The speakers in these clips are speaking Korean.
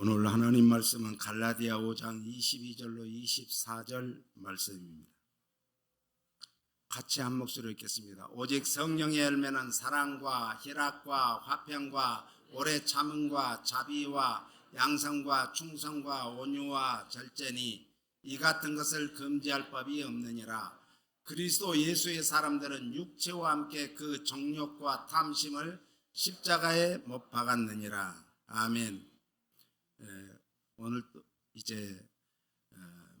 오늘 하나님 말씀은 갈라디아 5장 22절로 24절 말씀입니다. 같이 한 목소리로 읽겠습니다. 오직 성령의 열매는 사랑과 희락과 화평과 오래 참음과 자비와 양성과 충성과 온유와 절제니 이 같은 것을 금지할 법이 없느니라. 그리스도 예수의 사람들은 육체와 함께 그 정욕과 탐심을 십자가에 못 박았느니라. 아멘. 오늘 이제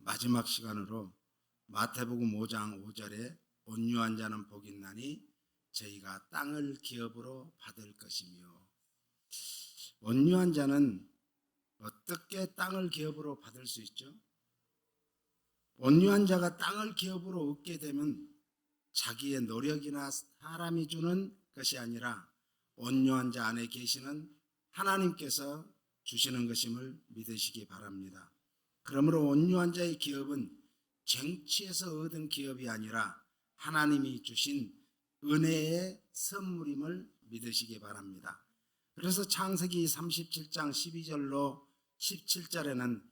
마지막 시간으로 마태복음 5장 5절에 온유한 자는 복이 있나니 저희가 땅을 기업으로 받을 것이며, 온유한 자는 어떻게 땅을 기업으로 받을 수 있죠? 온유한 자가 땅을 기업으로 얻게 되면 자기의 노력이나 사람이 주는 것이 아니라 온유한 자 안에 계시는 하나님께서 주시는 것임을 믿으시기 바랍니다. 그러므로 온유한 자의 기업은 쟁취해서 얻은 기업이 아니라 하나님이 주신 은혜의 선물임을 믿으시기 바랍니다. 그래서 창세기 37장 12절로 17절에는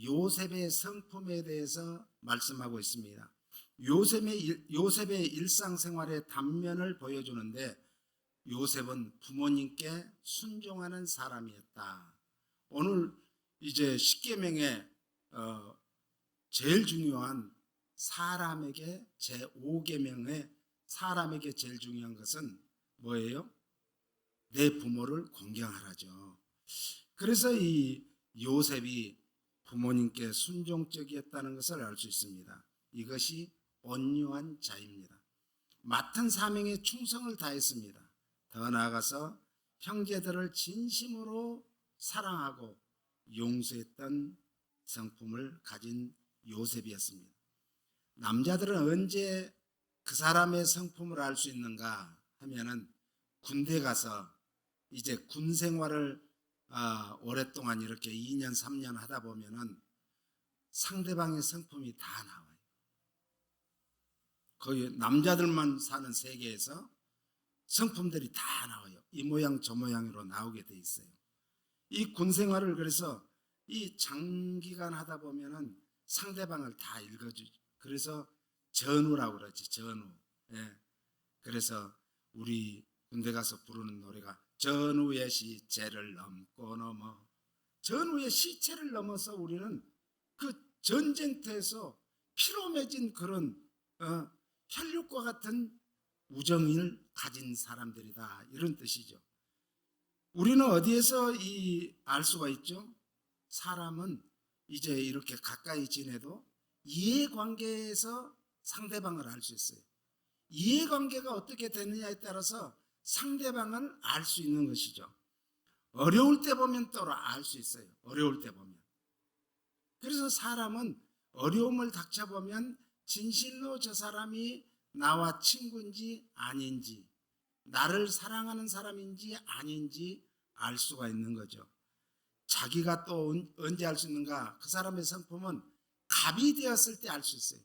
요셉의 성품에 대해서 말씀하고 있습니다. 요셉의 일상생활의 단면을 보여주는데, 요셉은 부모님께 순종하는 사람이었다. 오늘 이제 십계명의 제일 중요한 사람에게 제5계명의 사람에게 제일 중요한 것은 뭐예요? 내 부모를 공경하라죠. 그래서 이 요셉이 부모님께 순종적이었다는 것을 알 수 있습니다. 이것이 온유한 자입니다. 맡은 사명에 충성을 다했습니다. 더 나아가서 형제들을 진심으로 사랑하고 용서했던 성품을 가진 요셉이었습니다. 남자들은 언제 그 사람의 성품을 알 수 있는가 하면은 군대 가서 이제 군 생활을 오랫동안 이렇게 2년 3년 하다 보면은 상대방의 성품이 다 나와요. 거의 남자들만 사는 세계에서 성품들이 다 나와요. 이 모양 저 모양으로 나오게 돼 있어요. 이 군 생활을 그래서 이 장기간 하다 보면은 상대방을 다 읽어주죠. 그래서 전우라고 그러지, 전우. 예. 그래서 우리 군대 가서 부르는 노래가 전우의 시체를 넘고 넘어, 전우의 시체를 넘어서 우리는 그 전쟁터에서 피로 맺은 그런 혈육과 같은 우정을 가진 사람들이다, 이런 뜻이죠. 우리는 어디에서 알 수가 있죠? 사람은 이제 이렇게 가까이 지내도 이해관계에서 상대방을 알 수 있어요. 이해관계가 어떻게 되느냐에 따라서 상대방을 알 수 있는 것이죠. 어려울 때 보면 또 알 수 있어요. 어려울 때 보면. 그래서 사람은 어려움을 닥쳐보면 진실로 저 사람이 나와 친구인지 아닌지, 나를 사랑하는 사람인지 아닌지 알 수가 있는 거죠. 자기가 또 언제 알 수 있는가? 그 사람의 성품은 갑이 되었을 때 알 수 있어요.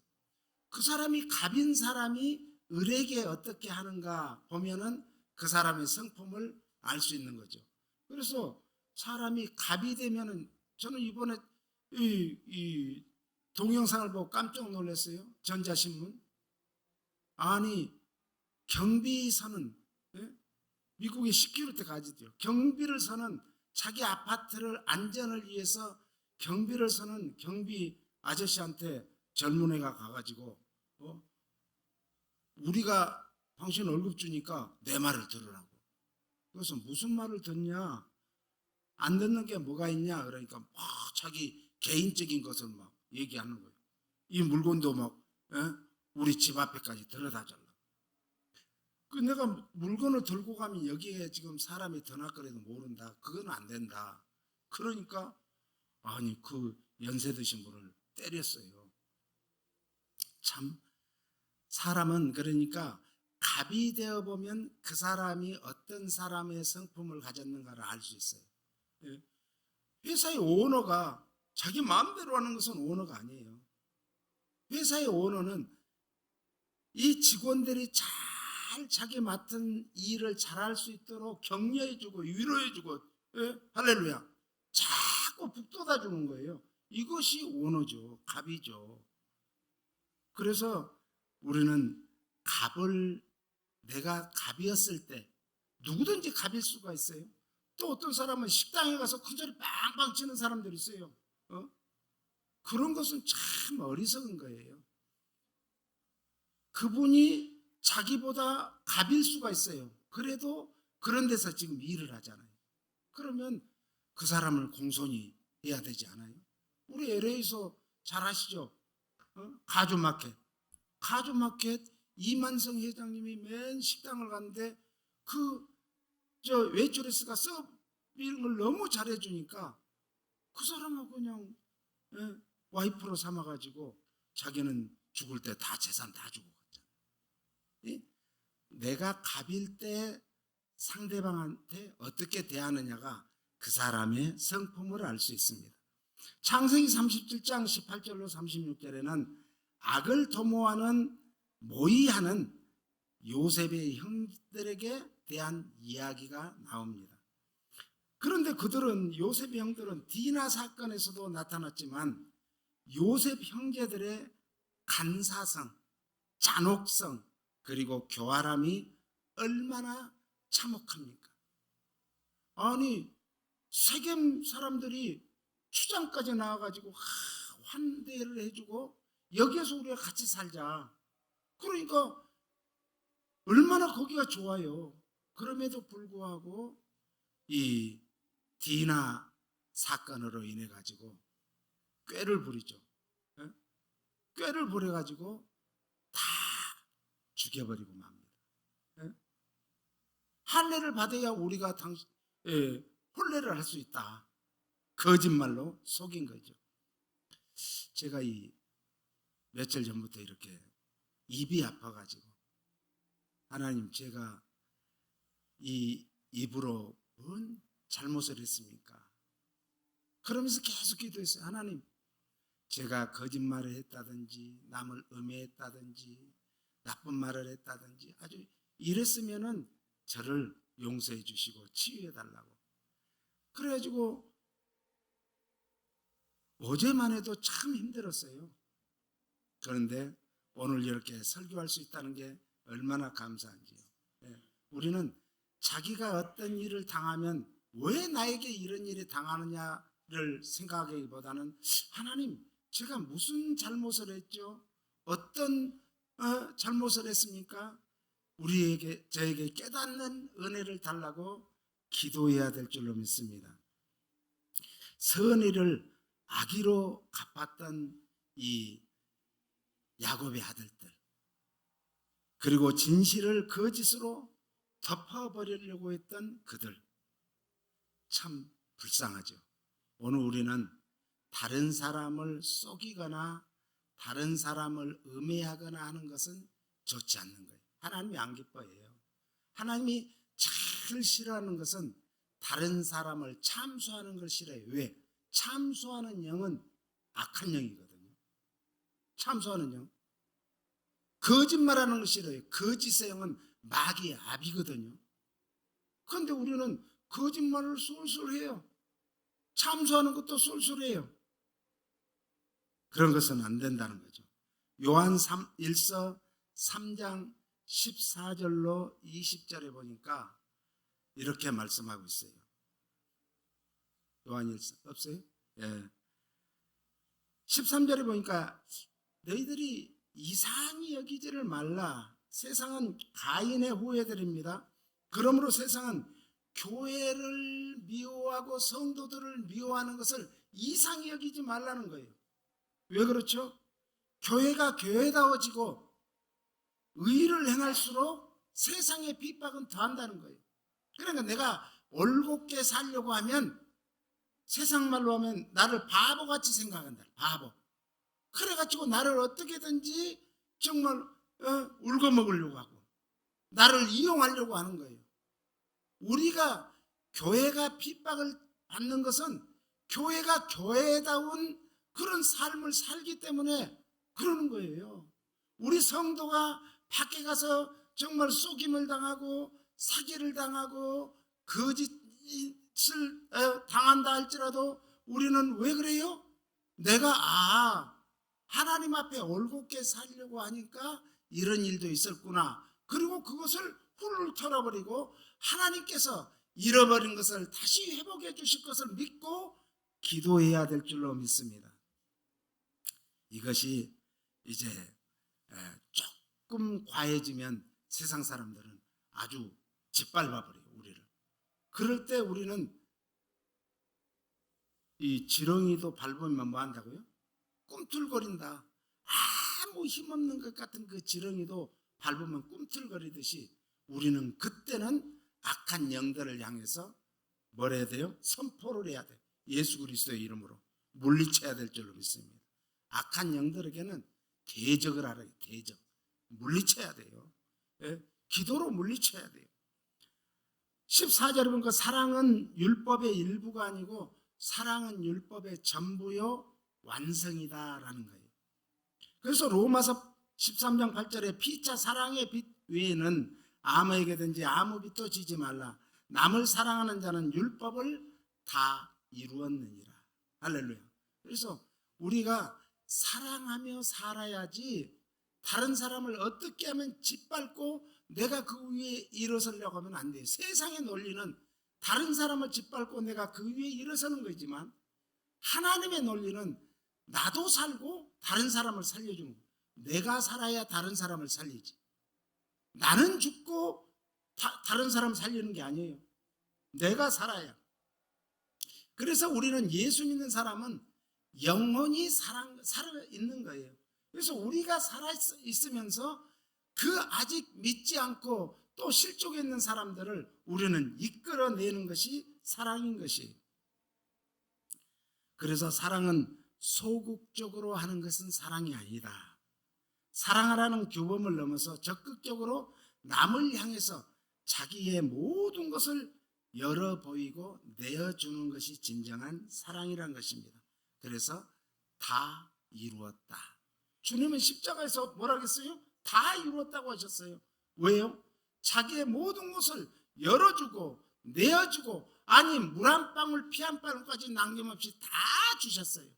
그 사람이 갑인 사람이 을에게 어떻게 하는가 보면은 그 사람의 성품을 알 수 있는 거죠. 그래서 사람이 갑이 되면은, 저는 이번에 이 동영상을 보고 깜짝 놀랐어요. 전자신문. 아니, 경비서는, 미국에 10km 가지죠. 경비를 서는, 자기 아파트를 안전을 위해서 경비를 서는 경비 아저씨한테 젊은 애가 가가지고 우리가 당신 월급 주니까 내 말을 들으라고. 그래서 무슨 말을 듣냐, 안 듣는 게 뭐가 있냐, 그러니까 막 자기 개인적인 것을 막 얘기하는 거예요. 이 물건도 막 우리 집 앞에까지 들여다 달라고. 그 내가 물건을 들고 가면 여기에 지금 사람이 드나거려도 모른다, 그건 안 된다. 그러니까 아니 그 연세 드신 분을 때렸어요. 참, 사람은 그러니까 갑이 되어 보면 그 사람이 어떤 사람의 성품을 가졌는가를 알 수 있어요. 회사의 오너가 자기 마음대로 하는 것은 오너가 아니에요. 회사의 오너는 이 직원들이 잘 자기 맡은 일을 잘할 수 있도록 격려해주고 위로해주고, 할렐루야, 자꾸 북돋아 주는 거예요. 이것이 오너죠. 갑이죠. 그래서 우리는 갑을, 내가 갑이었을 때, 누구든지 갑일 수가 있어요. 또 어떤 사람은 식당에 가서 큰소리 빵빵 치는 사람들이 있어요. 그런 것은 참 어리석은 거예요. 그분이 자기보다 갑일 수가 있어요. 그래도 그런 데서 지금 일을 하잖아요. 그러면 그 사람을 공손히 해야 되지 않아요? 우리 LA에서 잘 아시죠? 가주마켓. 가주마켓 이만성 회장님이 맨 식당을 갔는데 웨이트레스가 서빙을 너무 잘해주니까 그 사람하고 그냥 와이프로 삼아가지고 자기는 죽을 때 다 재산 다 주고 갔잖아요. 내가 갑일 때 상대방한테 어떻게 대하느냐가 그 사람의 성품을 알 수 있습니다. 창세기 37장 18절로 36절에는 악을 도모하는 모의하는 요셉의 형들에게 대한 이야기가 나옵니다. 그런데 요셉의 형들은 디나 사건에서도 나타났지만 요셉 형제들의 간사성, 잔혹성, 그리고 교활함이 얼마나 참혹합니까? 아니, 세겜 사람들이 추장까지 나와가지고 환대를 해주고 여기에서 우리가 같이 살자. 그러니까 얼마나 거기가 좋아요. 그럼에도 불구하고 이 디나 사건으로 인해 가지고 꾀를 부리죠. 꾀를 부려가지고 다 죽여버리고 맙니다. 할례를 받아야 우리가 혼례를 할 수 있다. 거짓말로 속인 거죠. 제가 며칠 전부터 이렇게 입이 아파가지고 하나님, 제가 이 입으로 뭔 잘못을 했습니까? 그러면서 계속 기도했어요. 하나님, 제가 거짓말을 했다든지 남을 음해했다든지 나쁜 말을 했다든지 아주 이랬으면은 저를 용서해 주시고 치유해 달라고. 그래가지고 어제만 해도 참 힘들었어요. 그런데 오늘 이렇게 설교할 수 있다는 게 얼마나 감사한지요. 우리는 자기가 어떤 일을 당하면 왜 나에게 이런 일이 당하느냐를 생각하기보다는 하나님, 제가 무슨 잘못을 했죠? 어떤 잘못을 했습니까? 저에게 깨닫는 은혜를 달라고 기도해야 될 줄로 믿습니다. 선의를 악의로 갚았던 이 야곱의 아들들, 그리고 진실을 거짓으로 덮어버리려고 했던 그들, 참 불쌍하죠. 오늘 우리는 다른 사람을 속이거나 다른 사람을 음해하거나 하는 것은 좋지 않는 거예요. 하나님이 안 기뻐해요. 하나님이 제일 싫어하는 것은 다른 사람을 참소하는 걸 싫어해요. 왜? 참소하는 영은 악한 영이거든요. 참소하는 영. 거짓말하는 걸 싫어해요. 거짓의 영은 마귀의 압이거든요. 그런데 우리는 거짓말을 쏠쏠해요. 참소하는 것도 쏠쏠해요. 그런 것은 안 된다는 거죠. 요한 1서 3장 14절로 20절에 보니까 이렇게 말씀하고 있어요. 요한 1서 없어요? 예. 13절에 보니까 너희들이 이상히 여기지를 말라. 세상은 가인의 후예들입니다. 그러므로 세상은 교회를 미워하고 성도들을 미워하는 것을 이상히 여기지 말라는 거예요. 왜 그렇죠? 교회가 교회다워지고 의를 행할수록 세상의 핍박은 더한다는 거예요. 그러니까 내가 올곧게 살려고 하면, 세상 말로 하면 나를 바보같이 생각한다. 바보. 그래가지고 나를 어떻게든지 정말 울고 먹으려고 하고 나를 이용하려고 하는 거예요. 우리가 교회가 핍박을 받는 것은 교회가 교회다운 그런 삶을 살기 때문에 그러는 거예요. 우리 성도가 밖에 가서 정말 속임을 당하고 사기를 당하고 거짓을 당한다 할지라도 우리는 왜 그래요? 내가 하나님 앞에 올곧게 살려고 하니까 이런 일도 있었구나. 그리고 그것을 훌훌 털어버리고 하나님께서 잃어버린 것을 다시 회복해 주실 것을 믿고 기도해야 될 줄로 믿습니다. 이것이 이제 조금 과해지면 세상 사람들은 아주 짓밟아버려요, 우리를. 그럴 때 우리는 이 지렁이도 밟으면 뭐 한다고요? 꿈틀거린다. 아무 힘없는 것 같은 그 지렁이도 밟으면 꿈틀거리듯이 우리는 그때는 악한 영들을 향해서 뭘 해야 돼요? 선포를 해야 돼요. 예수 그리스도의 이름으로 물리쳐야 될 줄로 믿습니다. 악한 영들에게는 대적을 알아요. 대적. 물리쳐야 돼요. 예? 기도로 물리쳐야 돼요. 14절에 보니까 사랑은 율법의 일부가 아니고 사랑은 율법의 전부요 완성이다라는 거예요. 그래서 로마서 13장 8절에 피차 사랑의 빛 외에는 아무에게든지 아무 빛도 지지 말라. 남을 사랑하는 자는 율법을 다 이루었느니라. 할렐루야. 그래서 우리가 사랑하며 살아야지 다른 사람을 어떻게 하면 짓밟고 내가 그 위에 일어서려고 하면 안 돼요. 세상의 논리는 다른 사람을 짓밟고 내가 그 위에 일어서는 거지만 하나님의 논리는 나도 살고 다른 사람을 살려주는 거예요. 내가 살아야 다른 사람을 살리지. 나는 죽고 다른 사람 살리는 게 아니에요. 내가 살아야. 그래서 우리는 예수 믿는 사람은 영원히 살아있는 거예요. 그래서 우리가 살아있으면서 그 아직 믿지 않고 또 실족해 있는 사람들을 우리는 이끌어내는 것이 사랑인 것이에요. 그래서 사랑은 소극적으로 하는 것은 사랑이 아니다. 사랑하라는 규범을 넘어서 적극적으로 남을 향해서 자기의 모든 것을 열어 보이고 내어주는 것이 진정한 사랑이라는 것입니다. 그래서 다 이루었다. 주님은 십자가에서 뭐라 했어요? 다 이루었다고 하셨어요. 왜요? 자기의 모든 것을 열어주고 내어주고 아니 물 한 방울 피 한 방울까지 남김없이 다 주셨어요.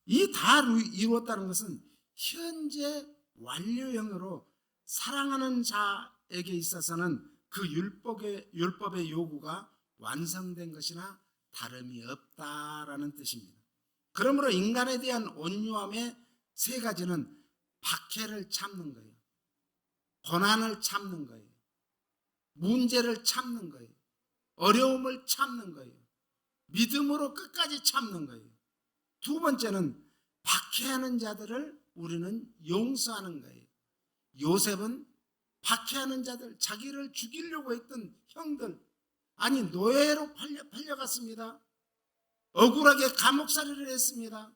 이 다 이루었다는 것은 현재 완료형으로 사랑하는 자에게 있어서는 그 율법의 요구가 완성된 것이나 다름이 없다라는 뜻입니다. 그러므로 인간에 대한 온유함의 세 가지는 박해를 참는 거예요. 고난을 참는 거예요. 문제를 참는 거예요. 어려움을 참는 거예요. 믿음으로 끝까지 참는 거예요. 두 번째는 박해하는 자들을 우리는 용서하는 거예요. 요셉은 박해하는 자들, 자기를 죽이려고 했던 형들, 아니 노예로 팔려갔습니다. 억울하게 감옥살이를 했습니다.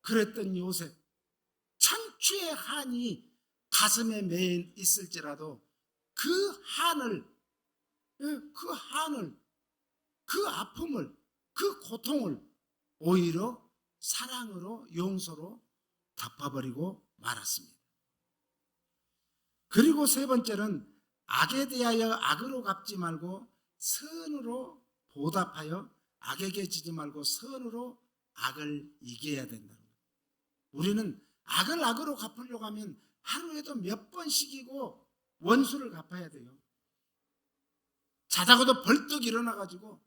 그랬던 요셉, 천추의 한이 가슴에 매 있을지라도 그 한을, 그 아픔을, 그 고통을 오히려 사랑으로 용서로 덮어버리고 말았습니다. 그리고 세 번째는 악에 대하여 악으로 갚지 말고 선으로 보답하여 악에게 지지 말고 선으로 악을 이겨야 된다는 거예요. 우리는 악을 악으로 갚으려고 하면 하루에도 몇 번씩이고 원수를 갚아야 돼요. 자다가도 벌떡 일어나가지고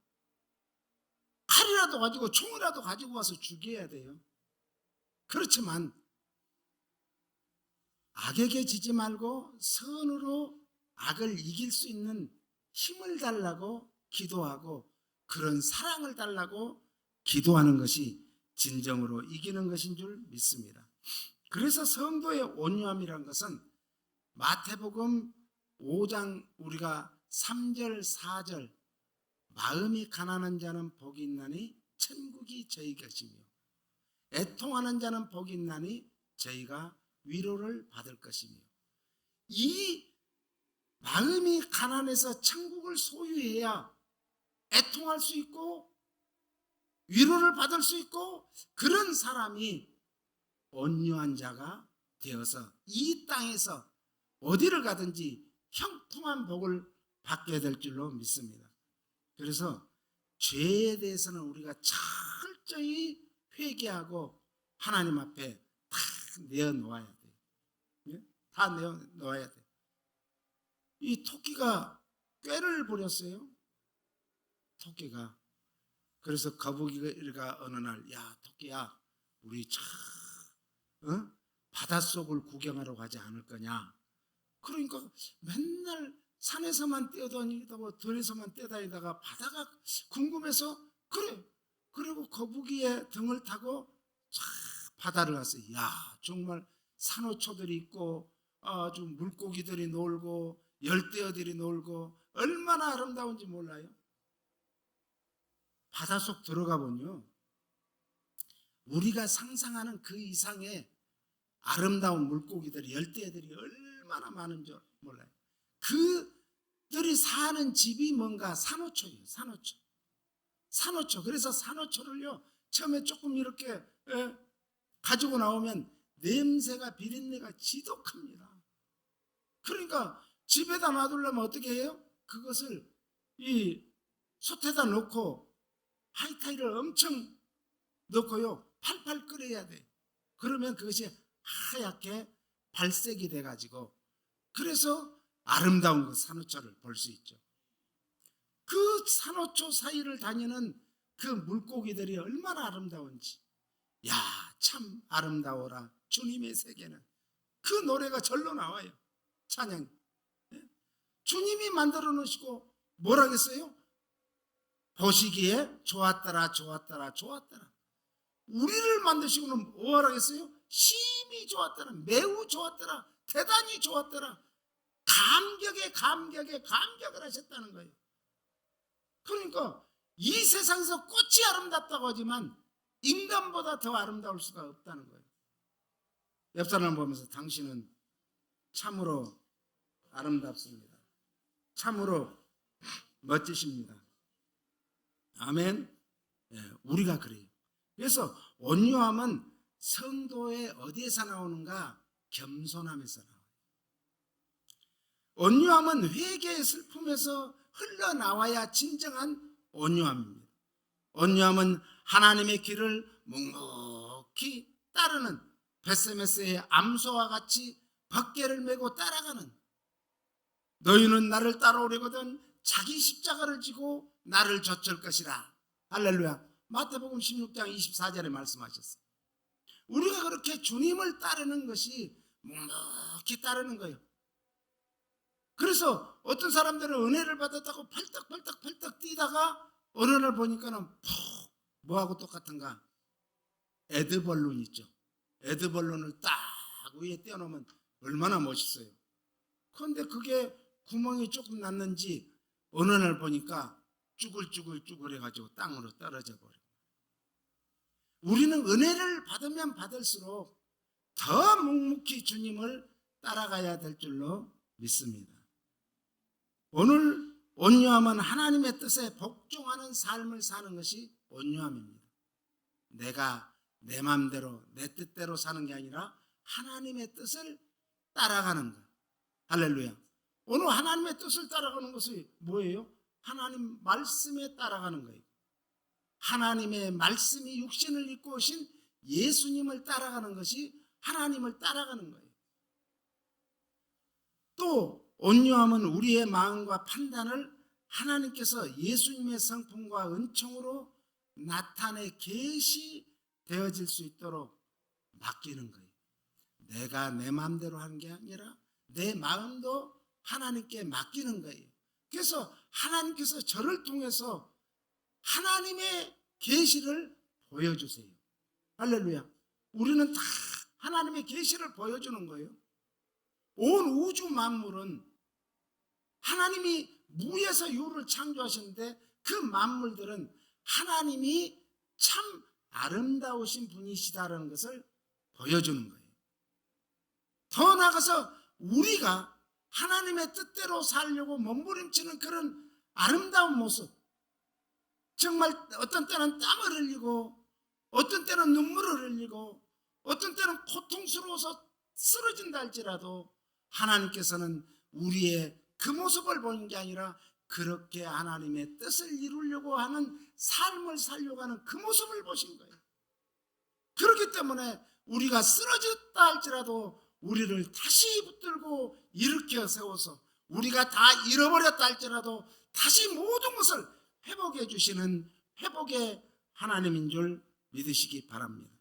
칼이라도 가지고 총이라도 가지고 와서 죽여야 돼요. 그렇지만 악에게 지지 말고 선으로 악을 이길 수 있는 힘을 달라고 기도하고 그런 사랑을 달라고 기도하는 것이 진정으로 이기는 것인 줄 믿습니다. 그래서 성도의 온유함이라는 것은 마태복음 5장 우리가 3절 4절 마음이 가난한 자는 복이 있나니 천국이 저희 것이며 애통하는 자는 복이 있나니 저희가 위로를 받을 것이며 이 마음이 가난해서 천국을 소유해야 애통할 수 있고 위로를 받을 수 있고 그런 사람이 온유한 자가 되어서 이 땅에서 어디를 가든지 형통한 복을 받게 될 줄로 믿습니다. 그래서 죄에 대해서는 우리가 철저히 회개하고 하나님 앞에 다 내어놓아야 돼요. 예? 다 내어놓아야 돼요. 이 토끼가 꾀를 부렸어요. 토끼가. 그래서 거북이가 어느 날, 야 토끼야, 우리 바닷속을 구경하러 가지 않을 거냐. 그러니까 맨날 산에서만 뛰어다니다가 들에서만 뛰어다니다가 바다가 궁금해서 그래. 그리고 거북이의 등을 타고 바다를 갔어요. 야 정말 산호초들이 있고 아주 물고기들이 놀고 열대어들이 놀고 얼마나 아름다운지 몰라요. 바닷속 들어가 보면요, 우리가 상상하는 그 이상의 아름다운 물고기들이, 열대어들이 얼마나 많은 줄 몰라요. 그들이 사는 집이 뭔가 산호초예요. 산호초. 그래서 산호초를요, 처음에 조금 이렇게 가지고 나오면 냄새가, 비린내가 지독합니다. 그러니까 집에다 놔두려면 어떻게 해요? 그것을 이 솥에다 넣고 하이타이를 엄청 넣고요, 팔팔 끓여야 돼. 그러면 그것이 하얗게 발색이 돼가지고, 그래서 아름다운 그 산호초를 볼 수 있죠. 그 산호초 사이를 다니는 그 물고기들이 얼마나 아름다운지. 야, 참 아름다워라 주님의 세계는. 그 노래가 절로 나와요. 찬양. 주님이 만들어 놓으시고 뭐라겠어요? 보시기에 좋았더라. 우리를 만드시고는 뭐라겠어요? 심히 좋았더라. 매우 좋았더라. 대단히 좋았더라. 감격을 하셨다는 거예요. 그러니까 이 세상에서 꽃이 아름답다고 하지만 인간보다 더 아름다울 수가 없다는 거예요. 옆 사람을 보면서 당신은 참으로 아름답습니다. 참으로 멋지십니다. 아멘. 우리가 그래요. 그래서 온유함은 성도의 어디에서 나오는가? 겸손함에서 나와요. 온유함은 회개의 슬픔에서 흘러나와야 진정한 온유함입니다. 온유함은 하나님의 길을 묵묵히 따르는 베세메스의 암소와 같이 벗개를 메고 따라가는, 너희는 나를 따라오려거든 자기 십자가를 지고 나를 좇을 것이라. 할렐루야. 마태복음 16장 24절에 말씀하셨어요. 우리가 그렇게 주님을 따르는 것이 묵묵히 따르는 거예요. 그래서 어떤 사람들은 은혜를 받았다고 펄떡 뛰다가 어느 날 보니까는 뭐하고 똑같은가? 에드벌룬 있죠. 에드벌룬을 딱 위에 떼어놓으면 얼마나 멋있어요. 그런데 그게 구멍이 조금 났는지 어느 날 보니까 쭈글쭈글 해가지고 땅으로 떨어져 버려요. 우리는 은혜를 받으면 받을수록 더 묵묵히 주님을 따라가야 될 줄로 믿습니다. 오늘 온유함은 하나님의 뜻에 복종하는 삶을 사는 것이 온유함입니다. 내가 내 마음대로 내 뜻대로 사는 게 아니라 하나님의 뜻을 따라가는 것. 할렐루야. 오늘 하나님의 뜻을 따라가는 것이 뭐예요? 하나님 말씀에 따라가는 거예요. 하나님의 말씀이 육신을 입고 오신 예수님을 따라가는 것이 하나님을 따라가는 거예요. 또 온유함은 우리의 마음과 판단을 하나님께서 예수님의 성품과 은총으로 나타내 계시되어질 수 있도록 맡기는 거예요. 내가 내 마음대로 하는 게 아니라 내 마음도 하나님께 맡기는 거예요. 그래서 하나님께서 저를 통해서 하나님의 계시를 보여주세요. 할렐루야. 우리는 다 하나님의 계시를 보여주는 거예요. 온 우주 만물은 하나님이 무에서 유를 창조하셨는데 그 만물들은 하나님이 참 아름다우신 분이시다라는 것을 보여주는 거예요. 더 나아가서 우리가 하나님의 뜻대로 살려고 몸부림치는 그런 아름다운 모습, 정말 어떤 때는 땀을 흘리고 어떤 때는 눈물을 흘리고 어떤 때는 고통스러워서 쓰러진다 할지라도 하나님께서는 우리의 그 모습을 보는 게 아니라 그렇게 하나님의 뜻을 이루려고 하는 삶을 살려고 하는 그 모습을 보신 거예요. 그렇기 때문에 우리가 쓰러졌다 할지라도 우리를 다시 붙들고 일으켜 세워서, 우리가 다 잃어버렸다 할지라도 다시 모든 것을 회복해 주시는 회복의 하나님인 줄 믿으시기 바랍니다.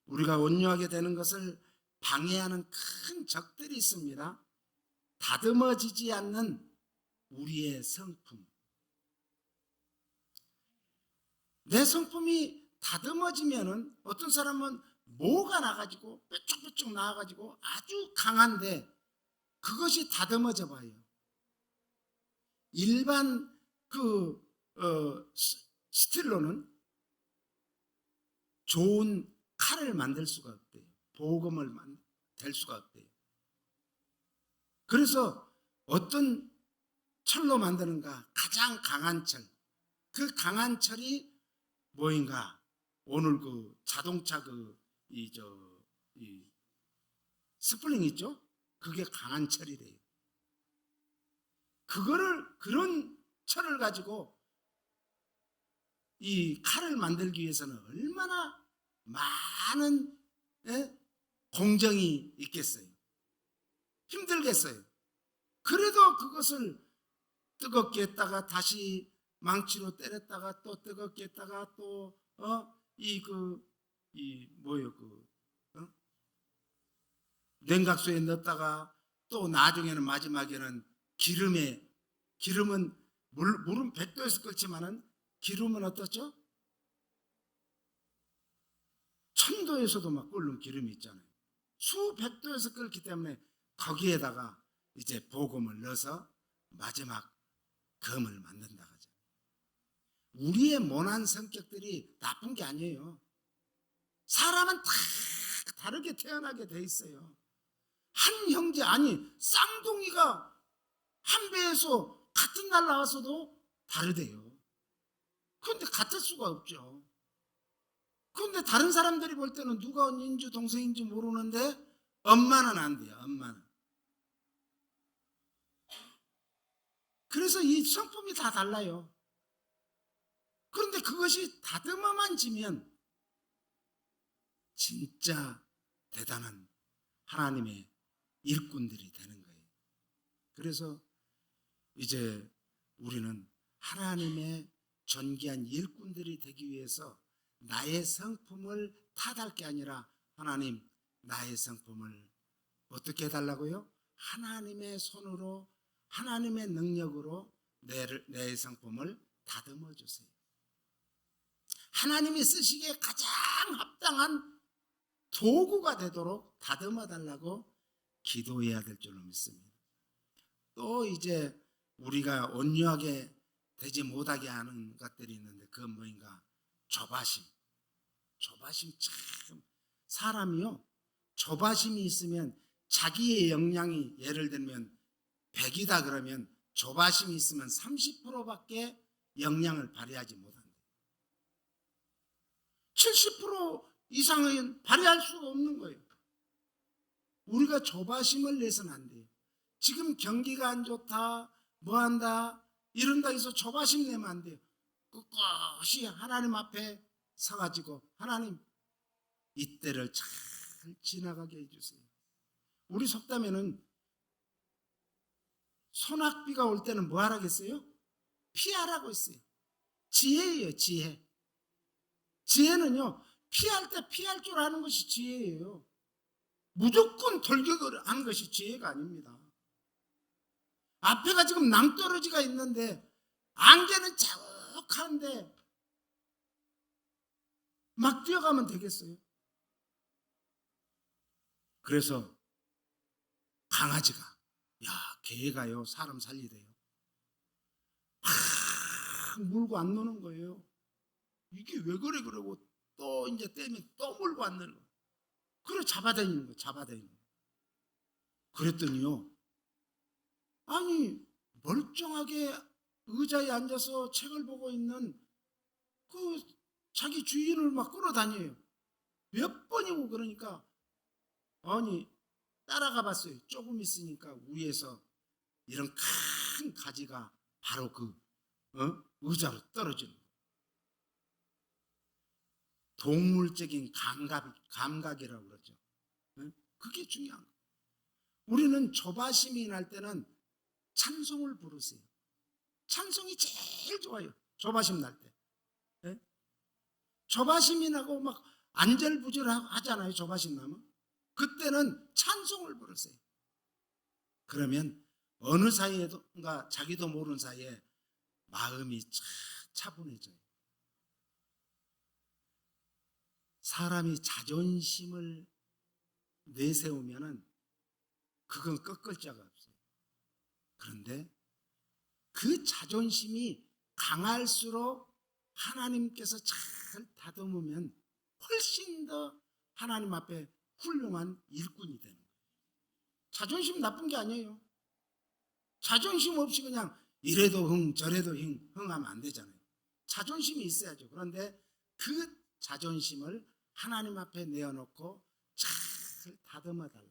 우리가 온유하게 되는 것을 방해하는 큰 적들이 있습니다. 다듬어지지 않는 우리의 성품. 내 성품이 다듬어지면은 어떤 사람은 모가 나가지고 뾰족뾰족 나와가지고 아주 강한데 그것이 다듬어져 봐요. 일반 스틸로는 좋은 칼을 만들 수가 없대요. 보금을 될 수가 없대요. 그래서 어떤 철로 만드는가? 가장 강한 철. 그 강한 철이 뭐인가? 오늘 그 자동차 스프링 있죠? 그게 강한 철이래요. 그런 철을 가지고 이 칼을 만들기 위해서는 얼마나 많은 공정이 있겠어요. 힘들겠어요. 그래도 그것을 뜨겁게 했다가 다시 망치로 때렸다가 또 뜨겁게 했다가 또 냉각수에 넣었다가 또 나중에는 마지막에는 기름은 물은 100도에서 끓지만은 기름은 어떻죠? 1000도에서도 막 끓는 기름이 있잖아요. 수백 도에서 끓기 때문에 거기에다가 이제 복음을 넣어서 마지막 검을 만든다 하죠. 우리의 모난 성격들이 나쁜 게 아니에요. 사람은 다 다르게 태어나게 돼 있어요. 한 형제, 아니 쌍둥이가 한 배에서 같은 날 나왔어도 다르대요. 그런데 같을 수가 없죠. 그런데 다른 사람들이 볼 때는 누가 언니인지 동생인지 모르는데 엄마는 안 돼요. 엄마는. 그래서 이 성품이 다 달라요. 그런데 그것이 다듬어만 지면 진짜 대단한 하나님의 일꾼들이 되는 거예요. 그래서 이제 우리는 하나님의 존귀한 일꾼들이 되기 위해서 나의 성품을 탓할 게 아니라 하나님, 나의 성품을 어떻게 해달라고요? 하나님의 손으로, 하나님의 능력으로 내 성품을 다듬어 주세요. 하나님이 쓰시기에 가장 합당한 도구가 되도록 다듬어 달라고 기도해야 될 줄로 믿습니다. 또 이제 우리가 온유하게 되지 못하게 하는 것들이 있는데 그건 뭐인가? 조바심. 조바심 참, 사람이요, 조바심이 있으면 자기의 역량이 예를 들면 100이다 그러면 조바심이 있으면 30%밖에 역량을 발휘하지 못한다. 70% 이상은 발휘할 수가 없는 거예요. 우리가 조바심을 내서는 안 돼요. 지금 경기가 안 좋다, 뭐 한다, 이런다 해서 조바심 내면 안 돼요. 꿋꿋이 하나님 앞에 서가지고 하나님, 이때를 잘 지나가게 해주세요. 우리 속담에는 소낙비가 올 때는 뭐 하라겠어요? 피하라고 했어요. 지혜예요, 지혜. 지혜는요, 피할 때 피할 줄 아는 것이 지혜예요. 무조건 돌격을 하는 것이 지혜가 아닙니다. 앞에가 지금 낭떠러지가 있는데 안개는 자욱한데 막 뛰어가면 되겠어요? 그래서 강아지가, 개가요 사람 살리대요. 막 물고 안 노는 거예요. 이게 왜 그래? 그러고 또 이제 떼면 또 물고 안 노는 거예요. 그래 잡아다니는 거예요. 잡아다니는 거예요. 그랬더니요, 아니 멀쩡하게 의자에 앉아서 책을 보고 있는 그 자기 주인을 막 끌어다녀요. 몇 번이고. 그러니까 아니 따라가 봤어요. 조금 있으니까 위에서 이런 큰 가지가 바로 그 의자로 떨어지는 거예요. 동물적인 감각이라고 그러죠. 그게 중요한 거예요. 우리는 조바심이 날 때는 찬송을 부르세요. 찬송이 제일 좋아요. 조바심 날 때. 조바심이 나고 막 안절부절하잖아요. 조바심 나면. 그때는 찬송을 부르세요. 그러면 어느 사이에도가 자기도 모르는 사이에 마음이 차분해져요. 사람이 자존심을 내세우면은 그건 꺾을 자가 없어요. 그런데 그 자존심이 강할수록 하나님께서 잘 다듬으면 훨씬 더 하나님 앞에 훌륭한 일꾼이 되는 거예요. 자존심 나쁜 게 아니에요. 자존심 없이 그냥 이래도 저래도 하면 안 되잖아요. 자존심이 있어야죠. 그런데 그 자존심을 하나님 앞에 내어놓고 잘 다듬어 달라.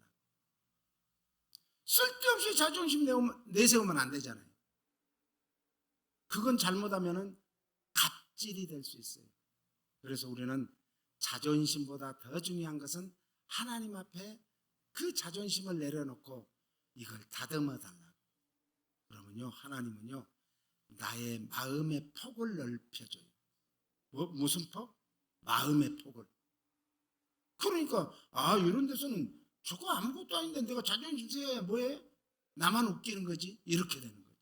쓸데없이 자존심 내세우면 안 되잖아요. 그건 잘못하면 갑질이 될 수 있어요. 그래서 우리는 자존심보다 더 중요한 것은 하나님 앞에 그 자존심을 내려놓고 이걸 다듬어 달라. 그러면요, 하나님은요, 나의 마음의 폭을 넓혀줘요. 무슨 폭? 마음의 폭을. 그러니까 이런 데서는 저거 아무것도 아닌데 내가 자존심 세워야 뭐해? 나만 웃기는 거지? 이렇게 되는 거죠.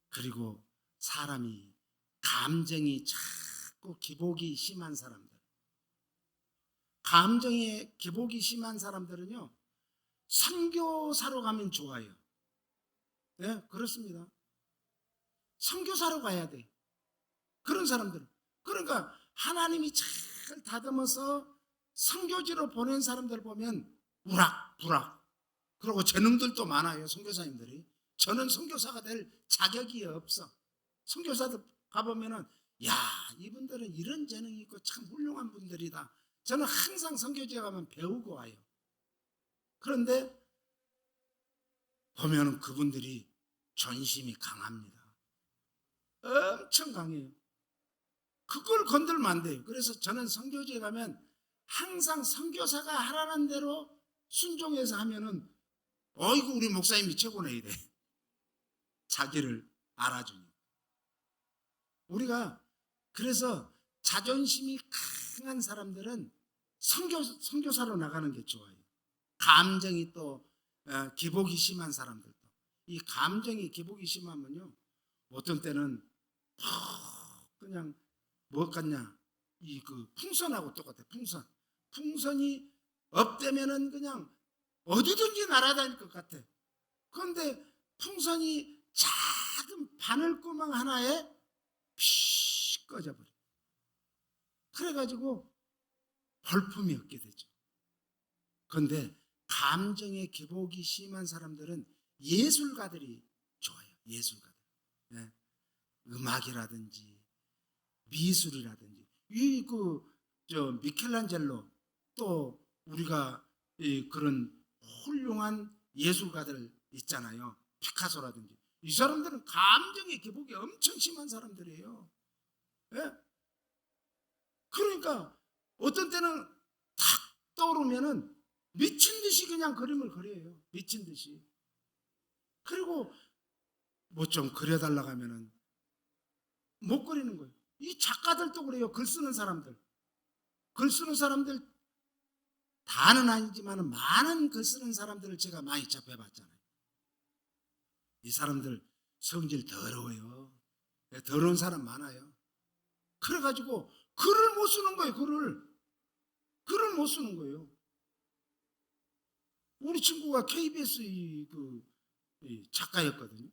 그리고 사람이 감정이 자꾸 기복이 심한 사람들, 감정에 기복이 심한 사람들은요, 선교사로 가면 좋아요. 네, 그렇습니다. 선교사로 가야 돼. 그런 사람들은. 그러니까 하나님이 잘 다듬어서 선교지로 보낸 사람들 보면 우락부락. 그리고 재능들도 많아요. 선교사님들이. 저는 선교사가 될 자격이 없어. 선교사들 가보면은 야, 이분들은 이런 재능이 있고 참 훌륭한 분들이다. 저는 항상 선교지에 가면 배우고 와요. 그런데 보면은 그분들이 존심이 강합니다. 엄청 강해요. 그걸 건들면 안 돼요. 그래서 저는 선교지에 가면 항상 선교사가 하라는 대로 순종해서 하면은 어이구 우리 목사님이 최고네 이래. 자기를 알아주니. 우리가 그래서 자존심이 강한 사람들은 선교사로 나가는 게 좋아요. 감정이 또 기복이 심한 사람들도. 이 감정이 기복이 심하면요, 어떤 때는 그냥 뭐 같냐, 이 그 풍선하고 똑같아. 풍선이 업되면은 그냥 어디든지 날아다닐 것 같아. 그런데 풍선이 작은 바늘구멍 하나에 피 꺼져버려. 그래가지고 볼품이 없게 되죠. 그런데 감정의 기복이 심한 사람들은 예술가들이 좋아요. 예술가들. 네. 음악이라든지 미술이라든지 미켈란젤로 또 우리가 그런 훌륭한 예술가들 있잖아요. 피카소라든지. 이 사람들은 감정의 기복이 엄청 심한 사람들이에요. 네? 그러니까 어떤 때는 탁 떠오르면은 미친 듯이 그냥 그림을 그려요. 미친 듯이. 그리고 뭐 좀 그려달라고 하면은 못 그리는 거예요. 이 작가들도 그래요. 글 쓰는 사람들 다는 아니지만 많은 글 쓰는 사람들을 제가 많이 접해봤잖아요. 이 사람들 성질 더러워요. 더러운 사람 많아요. 그래가지고 글을 못 쓰는 거예요. 글을 못 쓰는 거예요. 우리 친구가 KBS 작가였거든요.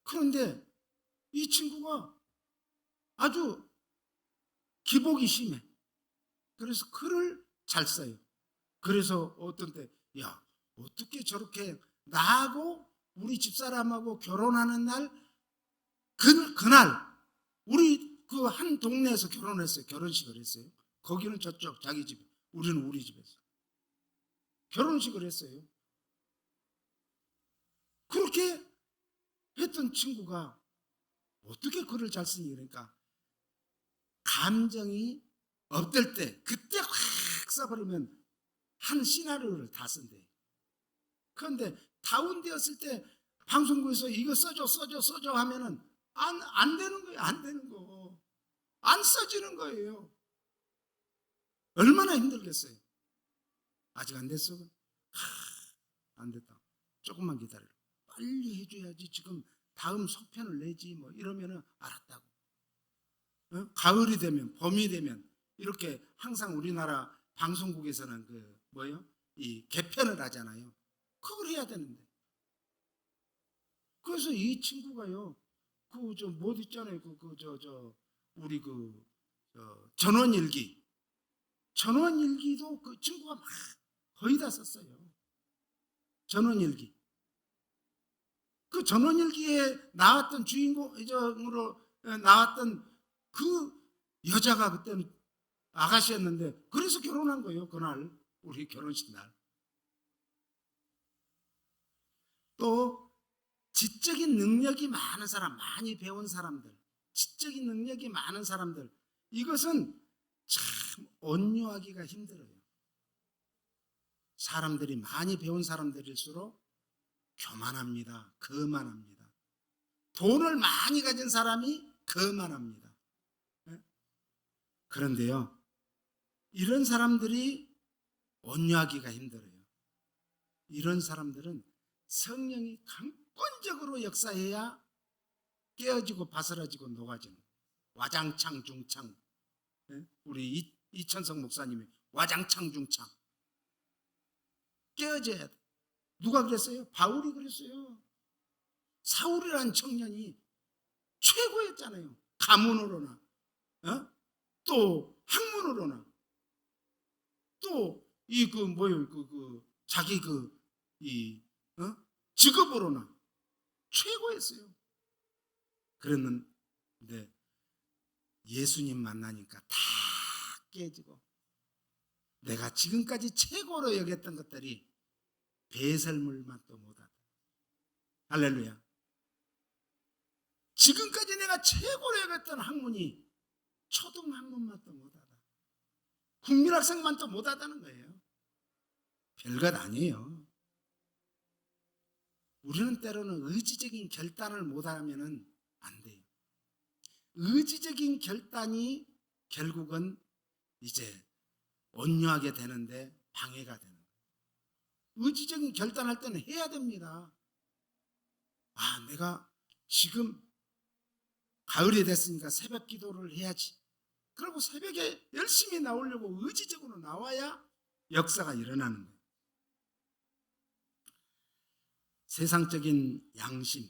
그런데 이 친구가 아주 기복이 심해. 그래서 글을 잘 써요. 그래서 어떤 때, 야, 어떻게 저렇게 나하고 우리 집사람하고 결혼하는 날, 그날, 우리 그 한 동네에서 결혼했어요. 결혼식을 했어요. 거기는 저쪽, 자기 집, 우리는 우리 집에서. 결혼식을 했어요. 그렇게 했던 친구가 어떻게 글을 잘 쓰니? 그러니까 감정이 없을 때 그때 확 써버리면 한 시나리오를 다 쓴대. 그런데 다운되었을 때 방송국에서 이거 써줘 하면은 안 되는 거예요. 안 되는 거. 안 써지는 거예요. 얼마나 힘들겠어요. 아직 안 됐어? 안 됐다. 조금만 기다려. 빨리 해줘야지. 지금 다음 속편을 내지 뭐 이러면은 알았다고. 가을이 되면, 봄이 되면 이렇게 항상 우리나라 방송국에서는 이 개편을 하잖아요. 그걸 해야 되는데. 그래서 이 친구가요, 못 있잖아요. 우리 전원일기. 전원일기도 그 친구가 막 거의 다 썼어요. 전원일기. 그 전원일기에 나왔던 주인공으로 나왔던 그 여자가 그때는 아가씨였는데, 그래서 결혼한 거예요. 그날 우리 결혼식 날. 또 지적인 능력이 많은 사람, 많이 배운 사람들, 지적인 능력이 많은 사람들, 이것은 참 온유하기가 힘들어요. 사람들이 많이 배운 사람들일수록 교만합니다. 거만합니다. 돈을 많이 가진 사람이 거만합니다. 그런데요, 이런 사람들이 온유하기가 힘들어요. 이런 사람들은 성령이 강권적으로 역사해야 깨어지고 바스러지고 녹아지는, 와장창 중창, 우리 이천성 목사님이 와장창 중창 깨어져야 돼. 누가 그랬어요? 바울이 그랬어요. 사울이라는 청년이 최고였잖아요. 가문으로나 또 학문으로나 또 자기 직업으로나 최고였어요. 그랬는데 예수님 만나니까 다 깨지고, 내가 지금까지 최고로 여겼던 것들이 배설물 맛도 못하다. 할렐루야. 지금까지 내가 최고로 여겼던 학문이 초등학문 맛도 못하다. 국민학생 맛도 못하다는 거예요. 별것 아니에요. 우리는 때로는 의지적인 결단을 못하면 안 돼요. 의지적인 결단이 결국은 이제 온유하게 되는데 방해가 되는 거예요. 의지적인 결단할 때는 해야 됩니다. 내가 지금 가을이 됐으니까 새벽 기도를 해야지. 그리고 새벽에 열심히 나오려고 의지적으로 나와야 역사가 일어나는 거예요. 세상적인 양심,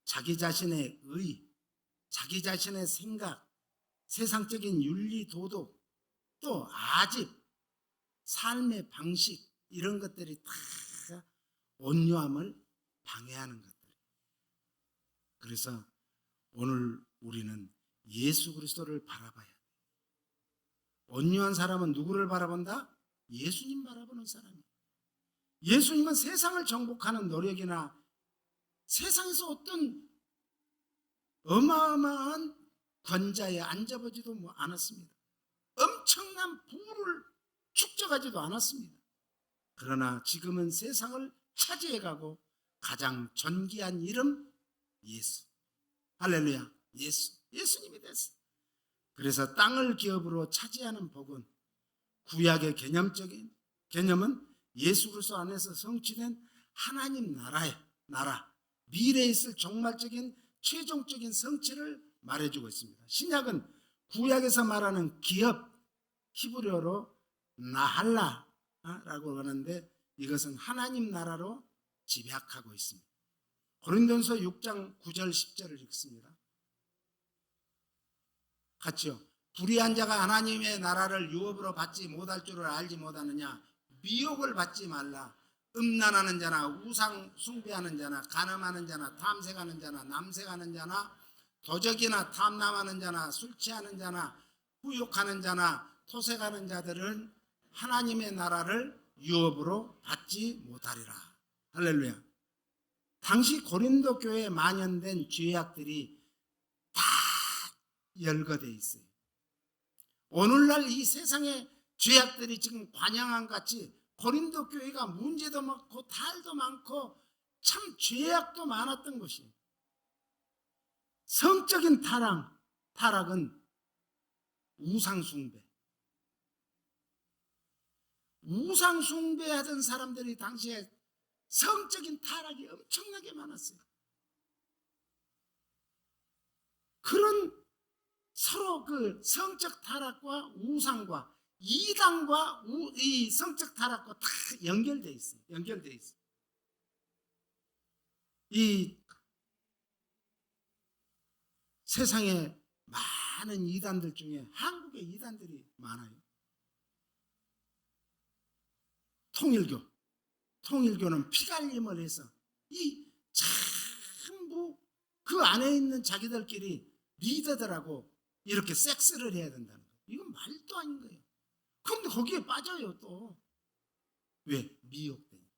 자기 자신의 의, 자기 자신의 생각, 세상적인 윤리, 도덕, 또 아집, 삶의 방식, 이런 것들이 다 온유함을 방해하는 것들이에요. 그래서 오늘 우리는 예수 그리스도를 바라봐야 돼요. 온유한 사람은 누구를 바라본다? 예수님 바라보는 사람이에요. 예수님은 세상을 정복하는 노력이나 세상에서 어떤 어마어마한 권자에 앉아보지도 않았습니다. 엄청난 부를 축적하지도 않았습니다. 그러나 지금은 세상을 차지해가고 가장 존귀한 이름 예수. 할렐루야. 예수님이 됐어요. 그래서 땅을 기업으로 차지하는 복은, 구약의 개념은 예수 그리스도 안에서 성취된 하나님 나라, 미래에 있을 종말적인 최종적인 성취를 말해주고 있습니다. 신약은 구약에서 말하는 기업, 히브리어로 나할라라고 하는데, 이것은 하나님 나라로 집약하고 있습니다. 고린도전서 6장 9절 10절을 읽습니다. 같이요. 불의한 자가 하나님의 나라를 유업으로 받지 못할 줄을 알지 못하느냐. 미혹을 받지 말라. 음란하는 자나 우상 숭배하는 자나 간음하는 자나 탐색하는 자나 남색하는 자나 도적이나 탐남하는 자나 술 취하는 자나 후욕하는 자나 토색하는 자들은 하나님의 나라를 유업으로 받지 못하리라. 할렐루야. 당시 고린도 교회에 만연된 죄악들이 다 열거되어 있어요. 오늘날 이 세상의 죄악들이 지금 관양한 같이 고린도 교회가 문제도 많고 탈도 많고 참 죄악도 많았던 것이에요. 성적인 타락은 우상숭배. 우상숭배하던 사람들이 당시에 성적인 타락이 엄청나게 많았어요. 그런 서로 그 성적 타락과 우상과 이단과 이 성적 타락과 다 연결되어 있어요. 연결되어 있어요. 이 세상에 많은 이단들 중에 한국의 이단들이 많아요. 통일교는 피갈림을 해서 이 전부 그 안에 있는 자기들끼리 리더들하고 이렇게 섹스를 해야 된다는 거예요. 이건 말도 아닌 거예요. 그런데 거기에 빠져요 또. 왜? 미혹되니까.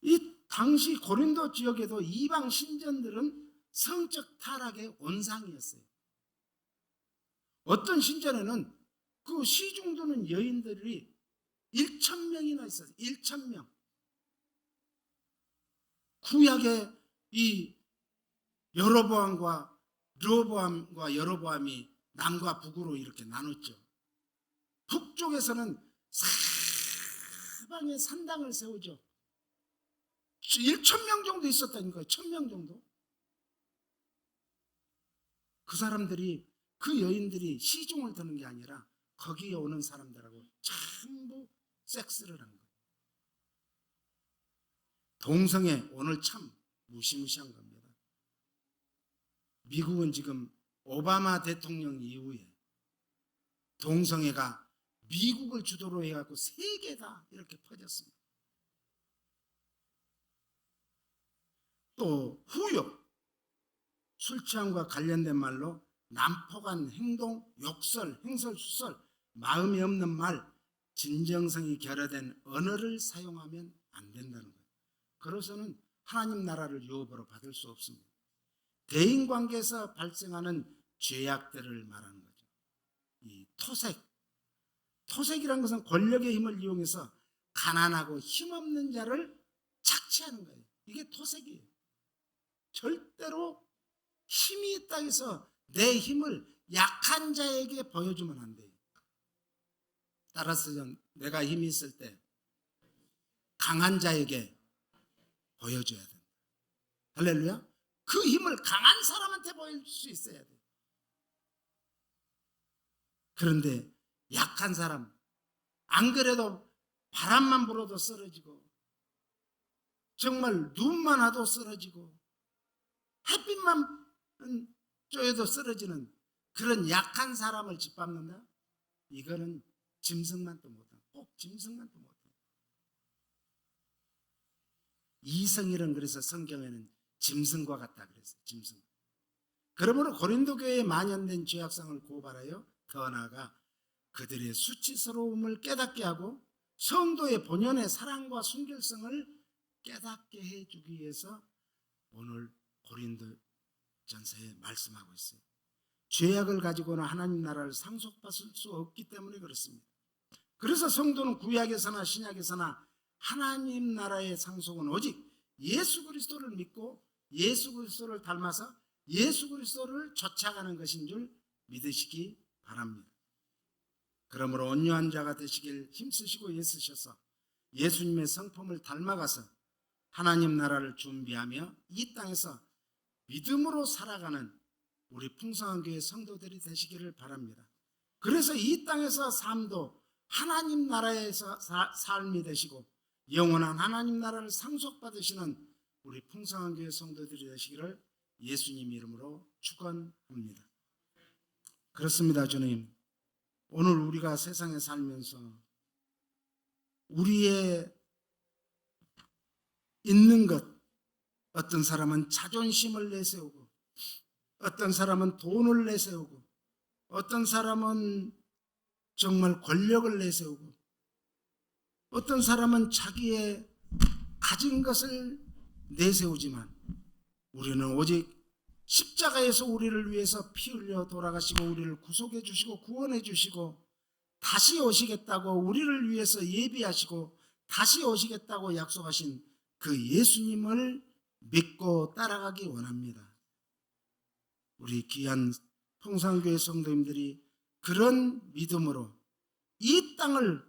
이 당시 고린도 지역에도 이방 신전들은 성적 타락의 온상이었어요. 어떤 신전에는 그 시중 드는 여인들이 1,000명이나 있었어요. 1,000명. 구약의 이 르호보암과 여로보암이 남과 북으로 이렇게 나눴죠. 북쪽에서는 사방에 산당을 세우죠. 1,000명 정도 있었다는 거예요. 1,000명 정도. 그 사람들이, 그 여인들이 시중을 드는 게 아니라 거기에 오는 사람들하고 전부 섹스를 한 거예요. 동성애 오늘 참 무시무시한 겁니다. 미국은 지금 오바마 대통령 이후에 동성애가 미국을 주도로 해갖고 세계 다 이렇게 퍼졌습니다. 또 후욕, 술 취함과 관련된 말로 난폭한 행동, 욕설, 행설수설, 마음이 없는 말, 진정성이 결여된 언어를 사용하면 안 된다는 거예요. 그래서는 하나님 나라를 유업으로 받을 수 없습니다. 대인관계에서 발생하는 죄악들을 말하는 거죠. 이 토색이라는 것은 권력의 힘을 이용해서 가난하고 힘없는 자를 착취하는 거예요. 이게 토색이에요. 절대로 힘이 있다 해서 내 힘을 약한 자에게 보여주면 안 돼요. 따라서 내가 힘이 있을 때 강한 자에게 보여줘야 된다. 할렐루야. 그 힘을 강한 사람한테 보일 수 있어야 돼요. 그런데 약한 사람, 안 그래도 바람만 불어도 쓰러지고 정말 눈만 와도 쓰러지고 햇빛만 쬐어도 쓰러지는 그런 약한 사람을 짓밟는다? 이거는 짐승만도 못한다. 꼭 짐승만도 못한다. 이성일은 그래서 성경에는 짐승과 같다 그랬어요. 짐승. 그러므로 고린도 교회에 만연된 죄악성을 고발하여 더 나아가 그들의 수치스러움을 깨닫게 하고 성도의 본연의 사랑과 순결성을 깨닫게 해주기 위해서 오늘 고린도전서에 말씀하고 있어요. 죄악을 가지고는 하나님 나라를 상속받을 수 없기 때문에 그렇습니다. 그래서 성도는 구약에서나 신약에서나 하나님 나라의 상속은 오직 예수 그리스도를 믿고 예수 그리스도를 닮아서 예수 그리스도를 쫓아가는 것인 줄 믿으시기 바랍니다. 그러므로 온유한 자가 되시길 힘쓰시고 애쓰셔서 예수님의 성품을 닮아가서 하나님 나라를 준비하며 이 땅에서 믿음으로 살아가는 우리 풍성한 교회 성도들이 되시기를 바랍니다. 그래서 이 땅에서 삶도 하나님 나라에서 삶이 되시고 영원한 하나님 나라를 상속받으시는 우리 풍성한 교회 성도들이 되시기를 예수님 이름으로 축원합니다. 그렇습니다. 주님, 오늘 우리가 세상에 살면서 우리의 있는 것, 어떤 사람은 자존심을 내세우고 어떤 사람은 돈을 내세우고 어떤 사람은 정말 권력을 내세우고 어떤 사람은 자기의 가진 것을 내세우지만 우리는 오직 십자가에서 우리를 위해서 피 흘려 돌아가시고 우리를 구속해 주시고 구원해 주시고 다시 오시겠다고 우리를 위해서 예비하시고 다시 오시겠다고 약속하신 그 예수님을 믿고 따라가기 원합니다. 우리 귀한 평산교회 성도님들이 그런 믿음으로 이 땅을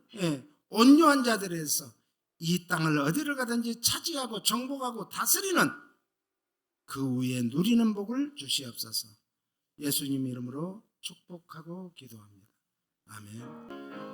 온유한 자들에서 이 땅을 어디를 가든지 차지하고 정복하고 다스리는 그 위에 누리는 복을 주시옵소서. 예수님 이름으로 축복하고 기도합니다. 아멘.